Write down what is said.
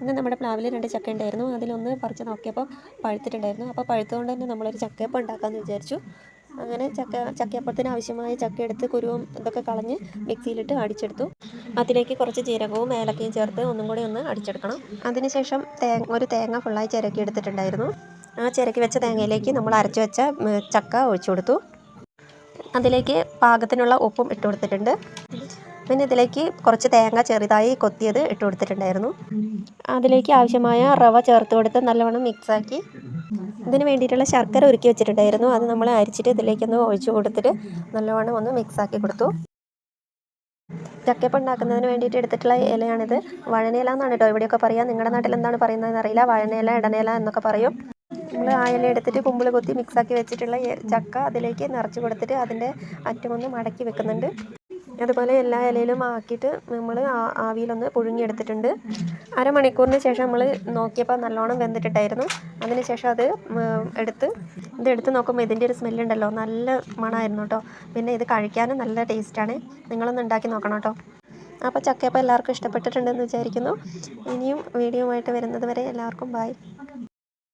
ഇന്ന് നമ്മുടെ പ്ലാവിൽ 2 ചക്ക ഉണ്ടായിരുന്നു. അതിലൊന്ന് പറിച്ച് നോക്കിയപ്പോൾ പഴുത്തിട്ടുണ്ടായിരുന്നു. അപ്പോൾ പഴുത്തുകൊണ്ട് തന്നെ നമ്മളൊരു ചക്കയപ്പം ഉണ്ടാക്കാമെന്ന് വിചാരിച്ചു. അങ്ങനെ ചക്കയപ്പത്തിന് ആവശ്യമായ ചക്ക എടുത്ത് കുരുവും ഇതൊക്കെ കളഞ്ഞ് മിക്സിയിലിട്ട് അടിച്ചെടുത്തു. അതിലേക്ക് കുറച്ച് ജീരകവും ഏലക്കയും ചേർത്ത് ഒന്നും കൂടി ഒന്ന് അടിച്ചെടുക്കണം. അതിനുശേഷം ഒരു തേങ്ങ ഫുള്ളായി ചിരക്കി എടുത്തിട്ടുണ്ടായിരുന്നു. ആ ചിരക്കി വെച്ച തേങ്ങയിലേക്ക് നമ്മൾ അരച്ചു വെച്ച ചക്ക ഒഴിച്ചു കൊടുത്തു. അതിലേക്ക് പാകത്തിനുള്ള ഉപ്പും ഇട്ട് കൊടുത്തിട്ടുണ്ട്. പിന്നെ ഇതിലേക്ക് കുറച്ച് തേങ്ങ ചെറുതായി കൊത്തിയത് ഇട്ട് കൊടുത്തിട്ടുണ്ടായിരുന്നു. അതിലേക്ക് ആവശ്യമായ റവ ചേർത്ത് കൊടുത്ത് നല്ലവണ്ണം മിക്സാക്കി ഇതിന് വേണ്ടിയിട്ടുള്ള ശർക്കര ഉരുക്കി വെച്ചിട്ടുണ്ടായിരുന്നു. അത് നമ്മൾ അരിച്ചിട്ട് ഇതിലേക്കൊന്ന് ഒഴിച്ചു കൊടുത്തിട്ട് നല്ലവണ്ണം ഒന്ന് മിക്സാക്കി കൊടുത്തു. ചക്കയപ്പം ഉണ്ടാക്കുന്നതിന് വേണ്ടിയിട്ട് എടുത്തിട്ടുള്ള ഇലയാണിത്. വഴനയില എന്നാണ് കേട്ടോ ഇവിടെയൊക്കെ പറയുക. നിങ്ങളുടെ നാട്ടിൽ എന്താണ് പറയുന്നതെന്ന് അറിയില്ല. വഴനയില, ഇടനയില എന്നൊക്കെ പറയും. നമ്മൾ ആ ഇല എടുത്തിട്ട് കുമ്പിൾ കൊത്തി മിക്സാക്കി വെച്ചിട്ടുള്ള ചക്ക അതിലേക്ക് നിറച്ച് കൊടുത്തിട്ട് അതിൻ്റെ അറ്റമൊന്ന് മടക്കി വെക്കുന്നുണ്ട്. അതുപോലെ എല്ലാ ഇലയിലും ആക്കിയിട്ട് നമ്മൾ ആവിയിലൊന്ന് പുഴുങ്ങിയെടുത്തിട്ടുണ്ട്. അരമണിക്കൂറിന് ശേഷം നമ്മൾ നോക്കിയപ്പോൾ നല്ലോണം വെന്തിട്ടുണ്ടായിരുന്നു. അതിന് ശേഷം ഇതെടുത്ത് നോക്കുമ്പോൾ ഇതിൻ്റെ ഒരു സ്മെല്ലുണ്ടല്ലോ, നല്ല മണമായിരുന്നു കേട്ടോ. പിന്നെ ഇത് കഴിക്കാനും നല്ല ടേസ്റ്റാണ്. നിങ്ങളൊന്ന് ഉണ്ടാക്കി നോക്കണം കേട്ടോ. അപ്പോൾ ചക്കയപ്പം എല്ലാവർക്കും ഇഷ്ടപ്പെട്ടിട്ടുണ്ടെന്ന് വിചാരിക്കുന്നു. ഇനിയും വീഡിയോ ആയിട്ട് വരുന്നത് വരെ എല്ലാവർക്കും ബൈ.